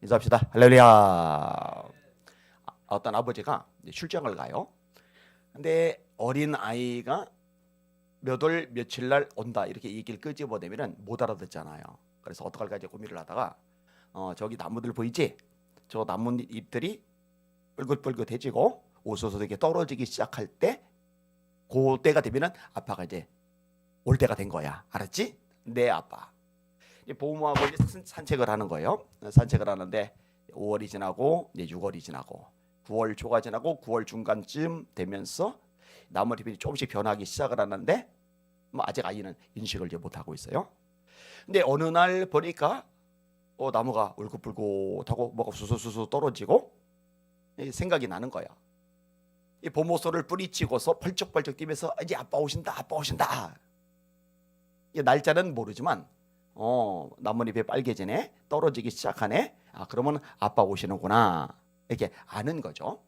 인사합시다. 할렐루야. 어떤 아버지가 출장을 가요. 근데 어린 아이가 몇 월 며칠 날 온다 이렇게 얘기를 끄집어내면은 못 알아듣잖아요. 그래서 어떡할까 이제 고민을 하다가 저기 나무들 보이지? 저 나뭇잎들이 뿔긋뿔긋해지고 오소소 이렇게 떨어지기 시작할 때 그때가 되면은 아빠가 이제 올 때가 된 거야. 알았지? 내 아빠. 보험하고 이제 산책을 하는 거예요. 산책을 하는데 5월이 지나고 이제 6월이 지나고 9월 초가 지나고 9월 중간쯤 되면서 나뭇잎이 조금씩 변하기 시작을 하는데 아직 아이는 인식을 이제 못 하고 있어요. 근데 어느 날 보니까 나무가 울긋불긋하고 뭐가 수수수수 떨어지고 생각이 나는 거야. 이 봄호소를 뿌리치고서 펄쩍펄쩍 뛰면서 이제 아빠 오신다, 아빠 오신다. 날짜는 모르지만 나뭇잎이 빨개지네, 떨어지기 시작하네. 그러면 아빠 오시는구나 이렇게 아는 거죠.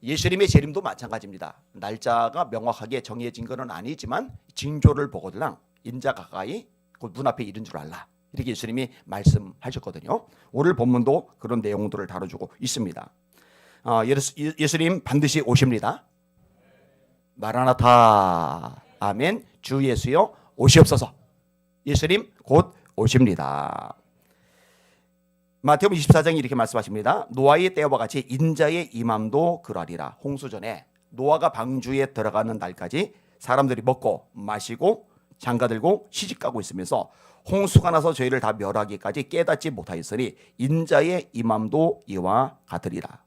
예수님의 재림도 마찬가지입니다. 날짜가 명확하게 정해진 것은 아니지만 징조를 보거들랑 인자 가까이 곧 눈앞에 이른 줄 알라. 이렇게 예수님이 말씀하셨거든요. 오늘 본문도 그런 내용들을 다뤄주고 있습니다. 예수님 반드시 오십니다. 마라나타. 아멘. 주 예수여 오시옵소서. 예수님 곧 오십니다. 마태복음 24장이 이렇게 말씀하십니다. 노아의 때와 같이 인자의 임함도 그러하리라. 홍수전에 노아가 방주에 들어가는 날까지 사람들이 먹고 마시고 장가들고 시집가고 있으면서 홍수가 나서 저희를 다 멸하기까지 깨닫지 못하였으니 인자의 임함도 이와 같으리라.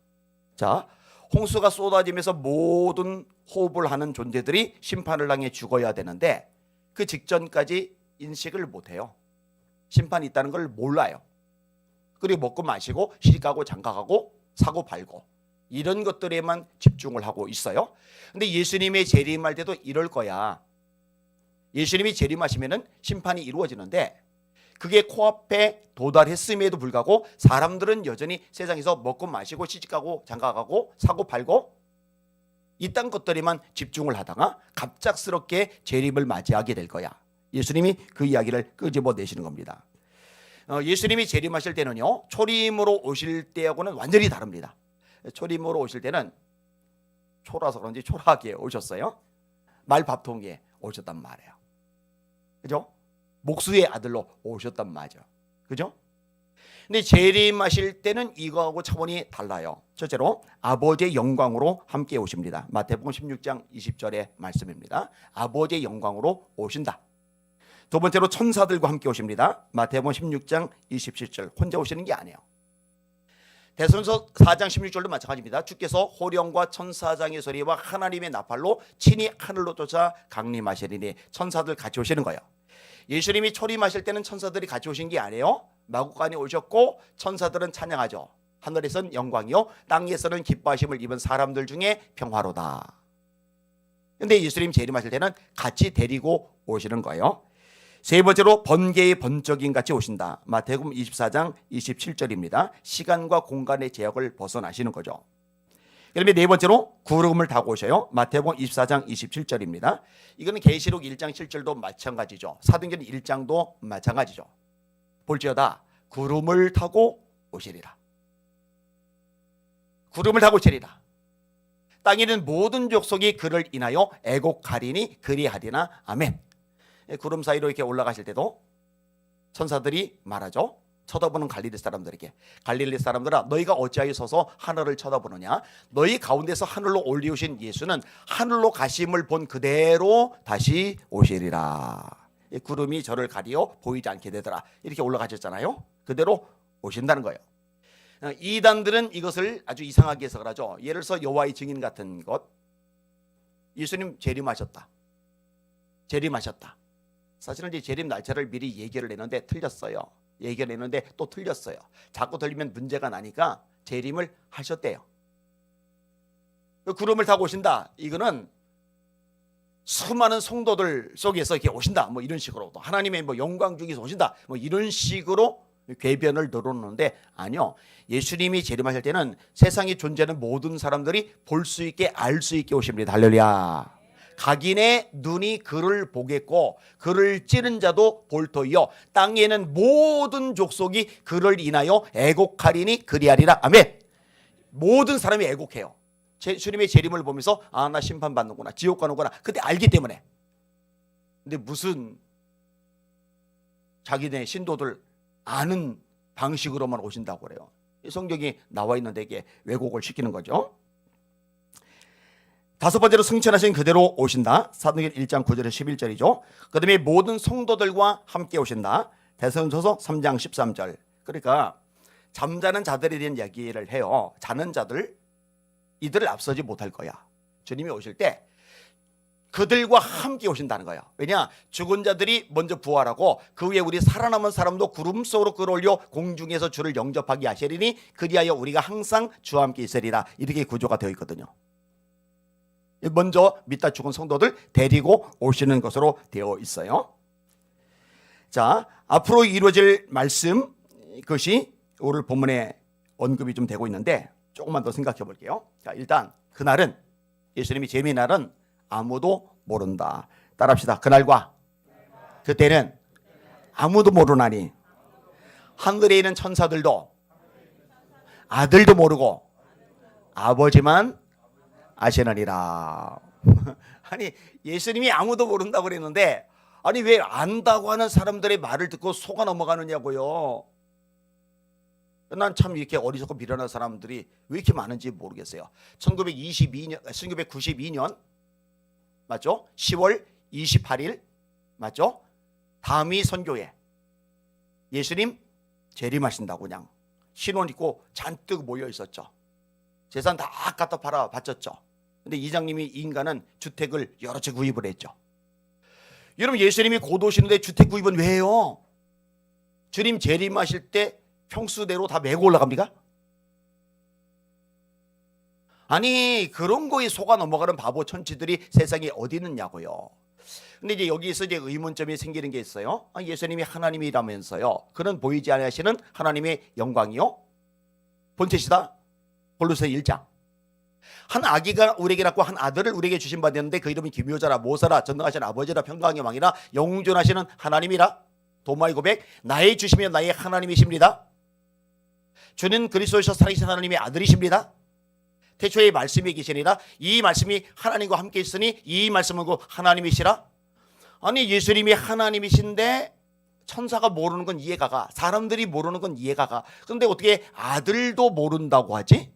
자, 홍수가 쏟아지면서 모든 호흡을 하는 존재들이 심판을 당해 죽어야 되는데 그 직전까지 인식을 못해요. 심판이 있다는 걸 몰라요. 그리고 먹고 마시고 시집가고 장가가고 사고 팔고 이런 것들에만 집중을 하고 있어요. 근데 예수님의 재림할 때도 이럴 거야. 예수님이 재림하시면은 심판이 이루어지는데 그게 코앞에 도달했음에도 불구하고 사람들은 여전히 세상에서 먹고 마시고 시집가고 장가가고 사고 팔고 이딴 것들에만 집중을 하다가 갑작스럽게 재림을 맞이하게 될 거야. 예수님이 그 이야기를 끄집어내시는 겁니다. 예수님이 재림하실 때는요, 초림으로 오실 때하고는 완전히 다릅니다. 초림으로 오실 때는 초라서 그런지 초라하게 오셨어요. 말밥통에 오셨단 말이에요. 그죠? 목수의 아들로 오셨단 말이죠. 그죠? 근데 재림하실 때는 이거하고 차원이 달라요. 첫째로 아버지의 영광으로 함께 오십니다. 마태복음 16장 20절의 말씀입니다. 아버지의 영광으로 오신다. 두 번째로 천사들과 함께 오십니다. 마태복음 16장 27절. 혼자 오시는 게 아니에요. 대선서 4장 16절도 마찬가지입니다. 주께서 호령과 천사장의 소리와 하나님의 나팔로 친히 하늘로 쫓아 강림하시리니 천사들 같이 오시는 거예요. 예수님이 초림하실 때는 천사들이 같이 오신 게 아니에요. 마구간이 오셨고 천사들은 찬양하죠. 하늘에서는 영광이요 땅에서는 기뻐하심을 입은 사람들 중에 평화로다. 근데 예수님 재림하실 때는 같이 데리고 오시는 거예요. 세 번째로 번개의 번쩍임 같이 오신다. 마태복음 24장 27절입니다. 시간과 공간의 제약을 벗어나시는 거죠. 그다음에 네 번째로 구름을 타고 오셔요. 마태복음 24장 27절입니다. 이거는 계시록 1장 7절도 마찬가지죠. 사도행전 1장도 마찬가지죠. 볼지어다 구름을 타고 오시리라. 구름을 타고 오시리라. 땅에 있는 모든 족속이 그를 인하여 애곡하리니 그리하리나. 아멘. 구름 사이로 이렇게 올라가실 때도 천사들이 말하죠. 쳐다보는 갈릴리 사람들에게, 갈릴리 사람들아 너희가 어찌하여 서서 하늘을 쳐다보느냐. 너희 가운데서 하늘로 올리우신 예수는 하늘로 가심을 본 그대로 다시 오시리라. 구름이 저를 가리어 보이지 않게 되더라. 이렇게 올라가셨잖아요. 그대로 오신다는 거예요. 이단들은 이것을 아주 이상하게 해석을 하죠. 예를 들어서 여호와의 증인 같은 것, 예수님 재림하셨다. 사실은 이제 재림 날짜를 미리 얘기를 했는데 틀렸어요. 얘기를 했는데 또 틀렸어요. 자꾸 들리면 문제가 나니까 재림을 하셨대요. 구름을 타고 오신다. 이거는 수많은 성도들 속에서 이렇게 오신다. 뭐 이런 식으로 또 하나님의 영광 중에서 오신다. 뭐 이런 식으로 궤변을 늘어놓는데 아니요. 예수님이 재림하실 때는 세상에 존재하는 모든 사람들이 볼 수 있게 알 수 있게 오십니다. 할렐루야. 각인의 눈이 그를 보겠고 그를 찌른 자도 볼터이요 땅에는 모든 족속이 그를 인하여 애곡하리니 그리하리라. 아멘. 모든 사람이 애곡해요. 주님의 재림을 보면서 아, 나 심판받는구나, 지옥 가는구나, 그때 알기 때문에. 근데 무슨 자기네 신도들 아는 방식으로만 오신다고 그래요. 성경이 나와 있는 데게 왜곡을 시키는 거죠. 다섯 번째로 승천하신 그대로 오신다. 사도행전 1장 9절에서 11절이죠. 그 다음에 모든 성도들과 함께 오신다. 데살로니가서 3장 13절. 그러니까 잠자는 자들에 대한 이야기를 해요. 자는 자들, 이들을 앞서지 못할 거야. 주님이 오실 때 그들과 함께 오신다는 거예요. 왜냐? 죽은 자들이 먼저 부활하고 그 후에 우리 살아남은 사람도 구름 속으로 끌어올려 공중에서 주를 영접하게 하시리니 그리하여 우리가 항상 주와 함께 있으리라. 이렇게 구조가 되어 있거든요. 먼저 믿다 죽은 성도들 데리고 오시는 것으로 되어 있어요. 자, 앞으로 이루어질 말씀, 그것이 오늘 본문에 언급이 좀 되고 있는데 조금만 더 생각해 볼게요. 자, 일단 그날은, 예수님이 재림의 날은 아무도 모른다. 따라합시다. 그날과 그때는 아무도 모르나니 하늘에 있는 천사들도 아들도 모르고 아버지만 아시느니라. 아니, 예수님이 아무도 모른다고 그랬는데 아니 왜 안다고 하는 사람들의 말을 듣고 속아 넘어가느냐고요. 난 참 이렇게 어리석고 미련한 사람들이 왜 이렇게 많은지 모르겠어요. 1992년 맞죠? 10월 28일 맞죠? 다미 선교회 예수님 재림하신다고 그냥 신혼 입고 잔뜩 모여 있었죠. 재산 다 갖다 팔아 바쳤죠. 근데 이장님이 인간은 주택을 여러 채 구입을 했죠. 여러분, 예수님이 곧 오시는데 주택 구입은 왜 해요? 주님 재림하실 때 평수대로 다 메고 올라갑니까? 아니, 그런 거에 속아 넘어가는 바보 천치들이 세상에 어디 있느냐고요. 근데 이제 여기서 이제 의문점이 생기는 게 있어요. 아, 예수님이 하나님이라면서요. 그는 보이지 아니하시는 하나님의 영광이요 본체시다. 골로새 1장. 한 아기가 우리에게 낳고 한 아들을 우리에게 주신 바 되는데 그 이름이 기묘자라 모사라 전능하신 아버지라 평강의 왕이라 영존하시는 하나님이라. 도마의 고백, 나의 주시며 나의 하나님이십니다. 주는 그리스도이셔 살아계신 하나님의 아들이십니다. 태초에 말씀이 계시니라. 이 말씀이 하나님과 함께 있으니 이 말씀은 그 하나님이시라. 아니, 예수님이 하나님이신데 천사가 모르는 건 이해가 가, 사람들이 모르는 건 이해가 가. 그런데 어떻게 아들도 모른다고 하지?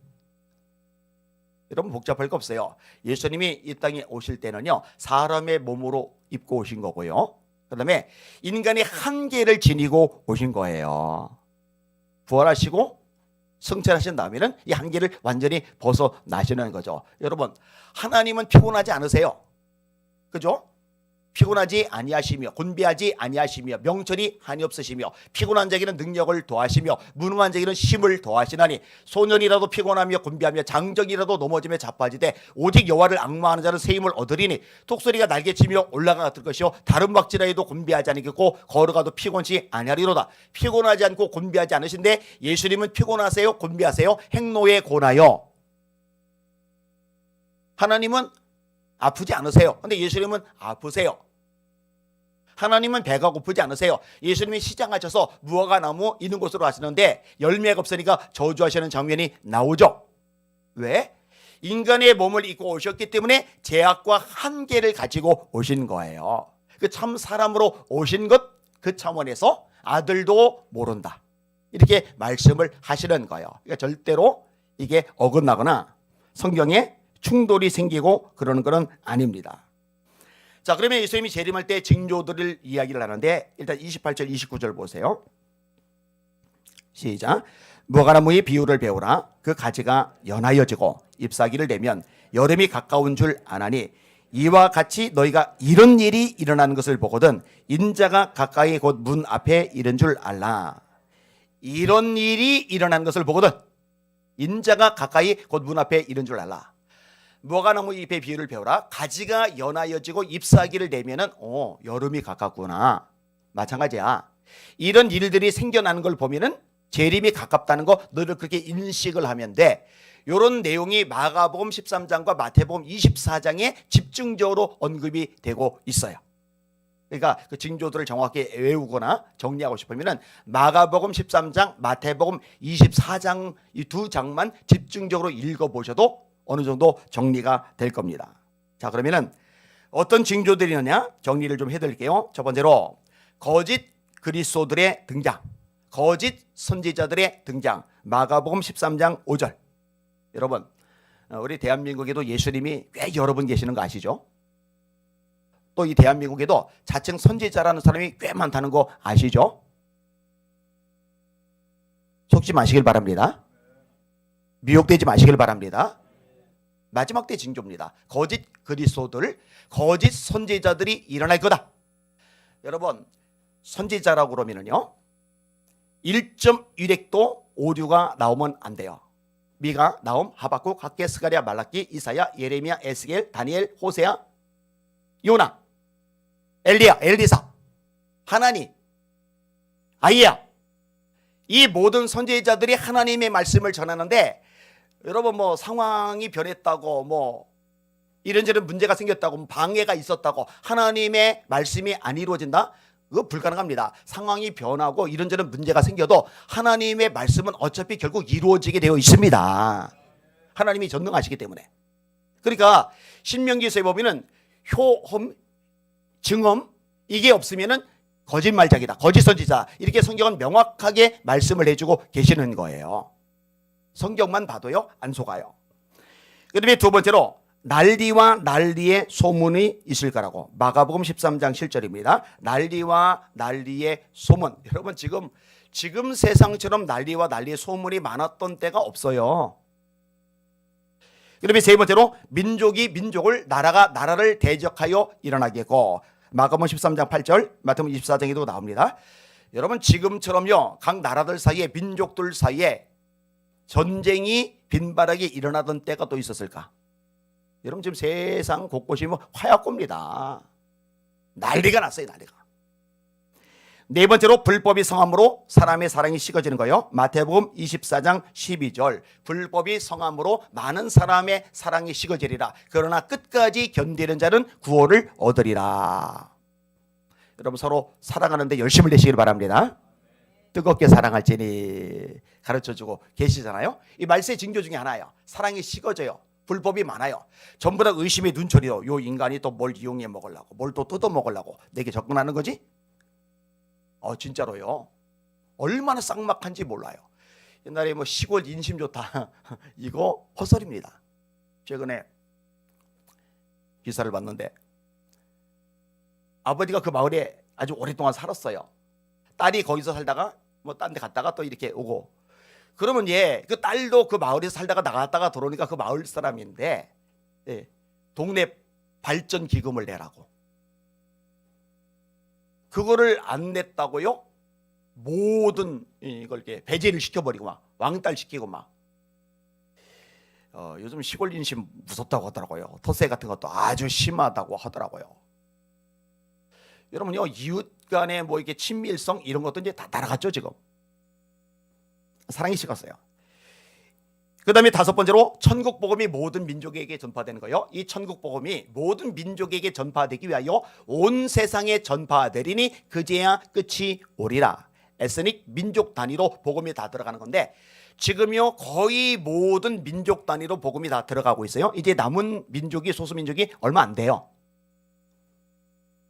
여러분, 복잡할 거 없어요. 예수님이 이 땅에 오실 때는요 사람의 몸으로 입고 오신 거고요, 그 다음에 인간의 한계를 지니고 오신 거예요. 부활하시고 승천하신 다음에는 이 한계를 완전히 벗어나시는 거죠. 여러분, 하나님은 피곤하지 않으세요. 그죠? 피곤하지 아니하시며 곤비하지 아니하시며 명철이 한이 없으시며 피곤한 자에게는 능력을 더하시며 무능한 자에게는 힘을 더하시나니 소년이라도 피곤하며 곤비하며 장정이라도 넘어지며 자빠지되 오직 여호와를 앙망하는 자는 새 힘을 얻으리니 톡소리가 날개치며 올라가 같을 것이요 다른 박지라에도 곤비하지 않겠고 걸어가도 피곤치 아니하리로다. 피곤하지 않고 곤비하지 않으신데 예수님은 피곤하세요? 곤비하세요? 행노에 고나요? 하나님은 아프지 않으세요. 근데 예수님은 아프세요. 하나님은 배가 고프지 않으세요. 예수님이 시장하셔서 무화과 나무 있는 곳으로 가시는데 열매가 없으니까 저주하시는 장면이 나오죠. 왜? 인간의 몸을 입고 오셨기 때문에 제약과 한계를 가지고 오신 거예요. 그 참 사람으로 오신 것, 그 차원에서 아들도 모른다, 이렇게 말씀을 하시는 거예요. 그러니까 절대로 이게 어긋나거나 성경에 충돌이 생기고 그러는 것은 아닙니다. 자, 그러면 예수님이 재림할 때 징조들을 이야기를 하는데 일단 28절 29절 보세요. 시작. 무화과나무의 비유를 배우라. 그 가지가 연하여지고 잎사귀를 내면 여름이 가까운 줄 아나니 이와 같이 너희가 이런 일이 일어나는 것을 보거든 인자가 가까이 곧 문 앞에 이른 줄 알라. 이런 일이 일어나는 것을 보거든 인자가 가까이 곧 문 앞에 이른 줄 알라. 무화과나무 잎의 비유를 배우라. 가지가 연하여지고 잎사귀를 내면은 여름이 가깝구나. 마찬가지야. 이런 일들이 생겨나는 걸 보면은 재림이 가깝다는 거 너희들 그렇게 인식을 하면 돼. 이런 내용이 마가복음 13장과 마태복음 24장에 집중적으로 언급이 되고 있어요. 그러니까 그 징조들을 정확히 외우거나 정리하고 싶으면은 마가복음 13장, 마태복음 24장 이 두 장만 집중적으로 읽어보셔도 어느 정도 정리가 될 겁니다. 자, 그러면은 어떤 징조들이 있느냐 정리를 좀 해드릴게요. 첫 번째로 거짓 그리스도들의 등장, 거짓 선지자들의 등장. 마가복음 13장 5절. 여러분, 우리 대한민국에도 예수님이 꽤 여러 분 계시는 거 아시죠? 또 이 대한민국에도 자칭 선지자라는 사람이 꽤 많다는 거 아시죠? 속지 마시길 바랍니다. 미혹되지 마시길 바랍니다. 마지막 때 징조입니다. 거짓 그리스도들, 거짓 선지자들이 일어날 거다. 여러분, 선지자라고 그러면은요 1.1획도 오류가 나오면 안 돼요. 미가, 나움, 하박국, 학개, 스가랴, 말라기, 이사야, 예레미야, 에스겔, 다니엘, 호세야, 요나, 엘리야, 엘리사, 하나니, 아이야. 이 모든 선지자들이 하나님의 말씀을 전하는데 여러분 뭐 상황이 변했다고 뭐 이런저런 문제가 생겼다고 방해가 있었다고 하나님의 말씀이 안 이루어진다? 그거 불가능합니다. 상황이 변하고 이런저런 문제가 생겨도 하나님의 말씀은 어차피 결국 이루어지게 되어 있습니다. 하나님이 전능하시기 때문에. 그러니까 신명기서에 보면은 효험, 증험 이게 없으면은 거짓말자기다, 거짓 선지자 이렇게 성경은 명확하게 말씀을 해주고 계시는 거예요. 성경만 봐도요 안 속아요. 그다음에 두 번째로 난리와 난리의 소문이 있을 거라고. 마가복음 13장 7절입니다. 난리와 난리의 소문. 여러분 지금 세상처럼 난리와 난리의 소문이 많았던 때가 없어요. 그다음에 세 번째로 민족이 민족을, 나라가 나라를 대적하여 일어나겠고. 마가복음 13장 8절, 마태복음 24장에도 나옵니다. 여러분 지금처럼요 각 나라들 사이에, 민족들 사이에 전쟁이 빈발하게 일어나던 때가 또 있었을까? 여러분 지금 세상 곳곳이 뭐 화약고입니다. 난리가 났어요, 난리가. 네 번째로 불법이 성함으로 사람의 사랑이 식어지는 거예요. 마태복음 24장 12절. 불법이 성함으로 많은 사람의 사랑이 식어지리라. 그러나 끝까지 견디는 자는 구원을 얻으리라. 여러분 서로 사랑하는데 열심을 내시길 바랍니다. 뜨겁게 사랑할지니 가르쳐주고 계시잖아요. 이 말세의 징조 중에 하나예요. 사랑이 식어져요. 불법이 많아요. 전부 다 의심의 눈초리로 요 인간이 또 뭘 이용해 먹으려고, 뭘 또 뜯어 먹으려고 내게 접근하는 거지? 진짜로요. 얼마나 쌍막한지 몰라요. 옛날에 뭐 시골 인심 좋다 이거 헛소리입니다. 최근에 기사를 봤는데 아버지가 그 마을에 아주 오랫동안 살았어요. 딸이 거기서 살다가 뭐 딴 데 갔다가 또 이렇게 오고, 그러면 그 딸도 그 마을에서 살다가 나갔다가 들어오니까 그 마을 사람인데 동네 발전 기금을 내라고. 그거를 안 냈다고요? 모든 이걸 이렇게 배제를 시켜버리고 막 왕따를 시키고 막. 요즘 시골 인심 무섭다고 하더라고요. 텃세 같은 것도 아주 심하다고 하더라고요. 여러분요 이웃 간에 뭐 이렇게 친밀성 이런 것도 이제 다 날아갔죠 지금. 사랑이 식었어요. 그 다음에 다섯 번째로 천국 복음이 모든 민족에게 전파되는 거예요. 이 천국 복음이 모든 민족에게 전파되기 위하여 온 세상에 전파되리니 그제야 끝이 오리라. 에스닉 민족 단위로 복음이 다 들어가는 건데 지금요 거의 모든 민족 단위로 복음이 다 들어가고 있어요. 이제 남은 민족이, 소수민족이 얼마 안 돼요.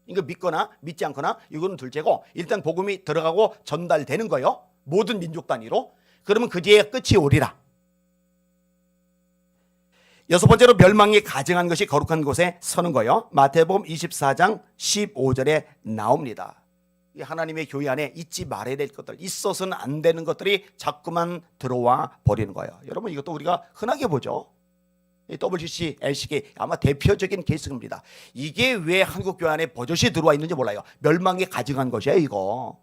이거 믿거나 믿지 않거나 이거는 둘째고 일단 복음이 들어가고 전달되는 거예요. 모든 민족 단위로. 그러면 그제야 끝이 오리라. 여섯 번째로 멸망이 가증한 것이 거룩한 곳에 서는 거예요. 마태복음 24장 15절에 나옵니다. 하나님의 교회 안에 잊지 말아야 될 것들, 있어서는 안 되는 것들이 자꾸만 들어와 버리는 거예요. 여러분 이것도 우리가 흔하게 보죠. WCC, LCK 아마 대표적인 케이스입니다. 이게 왜 한국 교회 안에 버젓이 들어와 있는지 몰라요. 멸망이 가증한 것이에요 이거.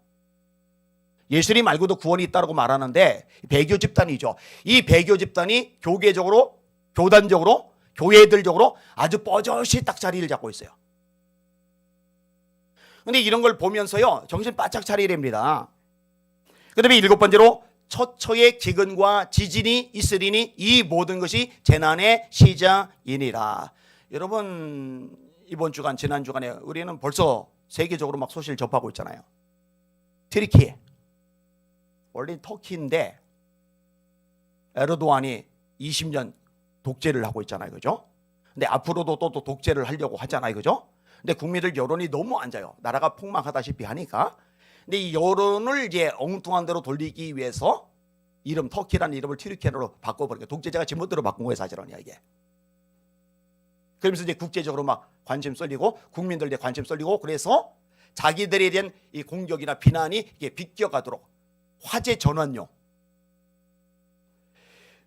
예수님 말고도 구원이 있다고 말하는데 배교 집단이죠. 이 배교 집단이 교계적으로, 교단적으로, 교회들적으로 아주 버젓이 딱 자리를 잡고 있어요. 근데 이런 걸 보면서요 정신 바짝 차리야 됩니다. 그 다음에 일곱 번째로 처처의 기근과 지진이 있으리니 이 모든 것이 재난의 시작이니라. 여러분 이번 주간 지난 주간에 우리는 벌써 세계적으로 막 소식을 접하고 있잖아요. 트리키 원래 터키인데 에르도안이 20년 독재를 하고 있잖아요, 그죠? 근데 앞으로도 또 독재를 하려고 하잖아요, 그죠? 근데 국민들 여론이 너무 안 좋아요. 나라가 폭망하다시피 하니까. 근데 이 여론을 이제 엉뚱한 대로 돌리기 위해서 이름 터키라는 이름을 튀르키예로 바꿔버리니까 독재자가 지멋대로 바꾼 거예요, 사실은 이게. 그러면서 이제 국제적으로 막 관심 쏠리고 국민들에 관심 쏠리고 그래서 자기들에 대한 이 공격이나 비난이 이게 비껴가도록 화제 전환용.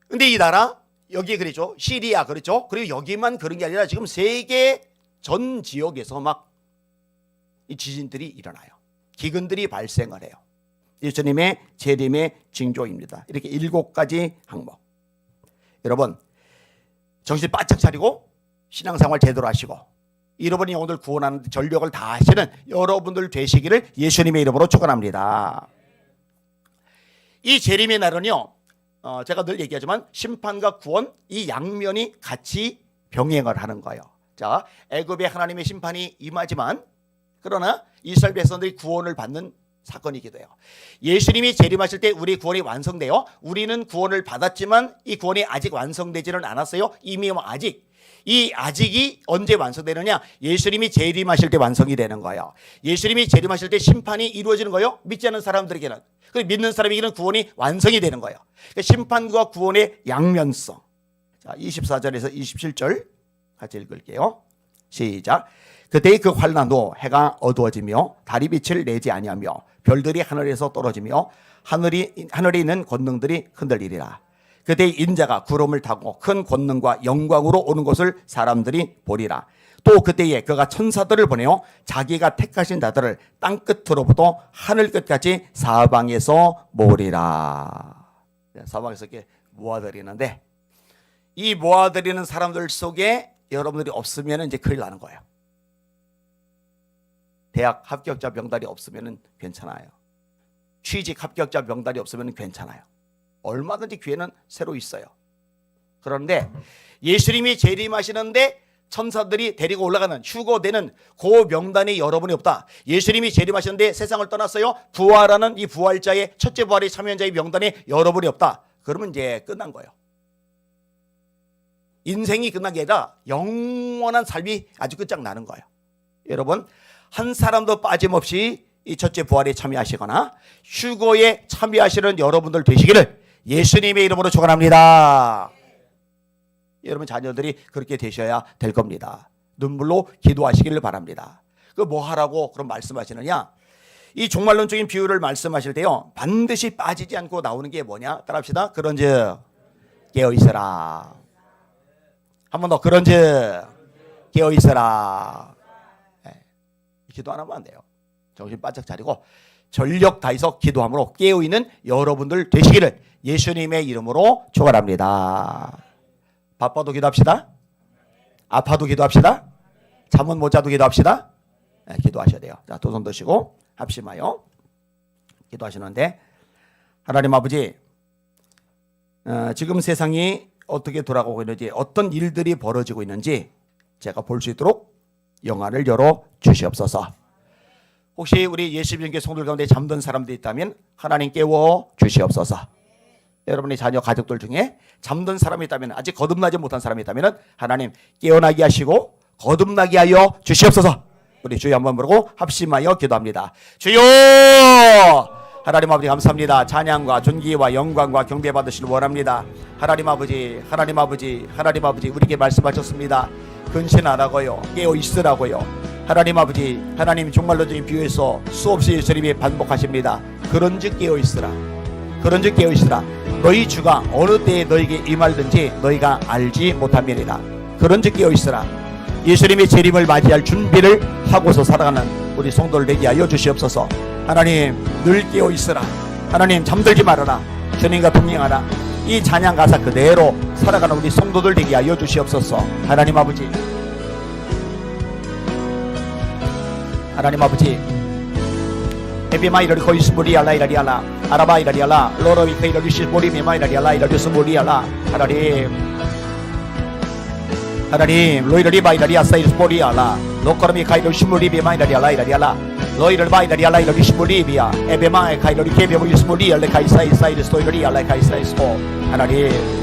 근데 이 나라 여기 그렇죠. 시리아 그렇죠. 그리고 여기만 그런 게 아니라 지금 세계 전 지역에서 막 이 지진들이 일어나요. 기근들이 발생을 해요. 예수님의 재림의 징조입니다. 이렇게 7가지 항목. 여러분 정신 바짝 차리고 신앙생활 제대로 하시고 여러분이 오늘 구원하는 전력을 다하시는 여러분들 되시기를 예수님의 이름으로 축원합니다. 이 재림의 날은요, 제가 늘 얘기하지만 심판과 구원 이 양면이 같이 병행을 하는 거예요. 자, 애굽의 하나님의 심판이 임하지만 그러나 이스라엘 백성들이 구원을 받는 사건이기도 해요. 예수님이 재림하실 때 우리 구원이 완성돼요. 우리는 구원을 받았지만 이 구원이 아직 완성되지는 않았어요. 이미 이 아직이 언제 완성되느냐? 예수님이 재림하실 때 완성이 되는 거예요. 예수님이 재림하실 때 심판이 이루어지는 거예요. 믿지 않는 사람들에게는. 믿는 사람에게는 구원이 완성이 되는 거예요. 그러니까 심판과 구원의 양면성. 자, 24절에서 27절 같이 읽을게요. 시작. 그때의 그 환난 후 해가 어두워지며 달이 빛을 내지 아니하며 별들이 하늘에서 떨어지며 하늘에 있는 권능들이 흔들리리라. 그때 인자가 구름을 타고 큰 권능과 영광으로 오는 것을 사람들이 보리라. 또 그때에 그가 천사들을 보내어 자기가 택하신 자들을 땅끝으로부터 하늘 끝까지 사방에서 모으리라. 사방에서 이렇게 모아드리는데 이 모아드리는 사람들 속에 여러분들이 없으면 이제 큰일 나는 거예요. 대학 합격자 명단이 없으면 괜찮아요. 취직 합격자 명단이 없으면 괜찮아요. 얼마든지 기회는 새로 있어요. 그런데 예수님이 재림하시는데 천사들이 데리고 올라가는 휴거되는 그 명단이 여러분이 없다. 예수님이 재림하시는데 세상을 떠났어요. 부활하는 이 부활자의 첫째 부활의 참여한 자의 명단에 여러분이 없다. 그러면 이제 끝난 거예요. 인생이 끝난 게 아니라 영원한 삶이 아주 끝장나는 거예요. 여러분 한 사람도 빠짐없이 이 첫째 부활에 참여하시거나 휴거에 참여하시는 여러분들 되시기를 예수님의 이름으로 축원합니다. 여러분 자녀들이 그렇게 되셔야 될 겁니다. 눈물로 기도하시기를 바랍니다. 그 뭐 하라고 그런 말씀하시느냐? 이 종말론적인 비유를 말씀하실 때요 반드시 빠지지 않고 나오는 게 뭐냐? 따라합시다. 그런즉 깨어있어라. 한 번 더. 그런즉 깨어있어라. 기도 안 하면 안 돼요. 정신 바짝 차리고 전력 다해서 기도함으로 깨어있는 여러분들 되시기를 예수님의 이름으로 축원합니다. 바빠도 기도합시다. 아파도 기도합시다. 잠은 못 자도 기도합시다. 네, 기도하셔야 돼요. 자, 두 손 드시고 합심하여 기도하시는데 하나님 아버지 지금 세상이 어떻게 돌아가고 있는지 어떤 일들이 벌어지고 있는지 제가 볼 수 있도록 영안을 열어 주시옵소서. 혹시 우리 예수님께 성도들 가운데 잠든 사람들이 있다면 하나님 깨워 주시옵소서. 여러분의 자녀 가족들 중에 잠든 사람이 있다면 아직 거듭나지 못한 사람이 있다면 하나님 깨어나게 하시고 거듭나게 하여 주시옵소서. 우리 주여 한번 부르고 합심하여 기도합니다. 주여 하나님 아버지 감사합니다. 찬양과 존귀와 영광과 경배 받으시길 원합니다. 하나님 아버지 하나님 아버지 하나님 아버지 우리에게 말씀하셨습니다. 근신하라고요. 깨어 있으라고요. 하나님 아버지 하나님 종말론적인 비유에서 수없이 예수님이 반복하십니다. 그런즉 깨어 있으라. 그런즉 깨어 있으라. 너희 주가 어느 때에 너에게 임할든지 너희가 알지 못함이니라. 그런즉 깨어 있으라. 예수님의 재림을 맞이할 준비를 하고서 살아가는 우리 성도를 되게 하여 주시옵소서. 하나님 늘 깨어 있으라. 하나님 잠들지 말아라. 주님과 동행하라. 이 찬양 가사 그대로 살아가는 우리 성도들 되게 하여 주시옵소서. 하나님 아버지 하나님 아버지 에비마 이러리 거의 스무리알라 이라리알라 아라바 이라리알라 로로비 페이러리 시보리 미마 이라리알라 이라리 스무리알라 하나님 로이러리 바이라리아 사이르 보리알라 로코르미 카이러 시무리 비마 이라리알라 이라리알라 로이러 바이라리알라 이러리 시무리비아 에베마 카이러리 케베보리 스무리알레 카이사이 사이르 스토이러리알라 카이사이 스포 하나님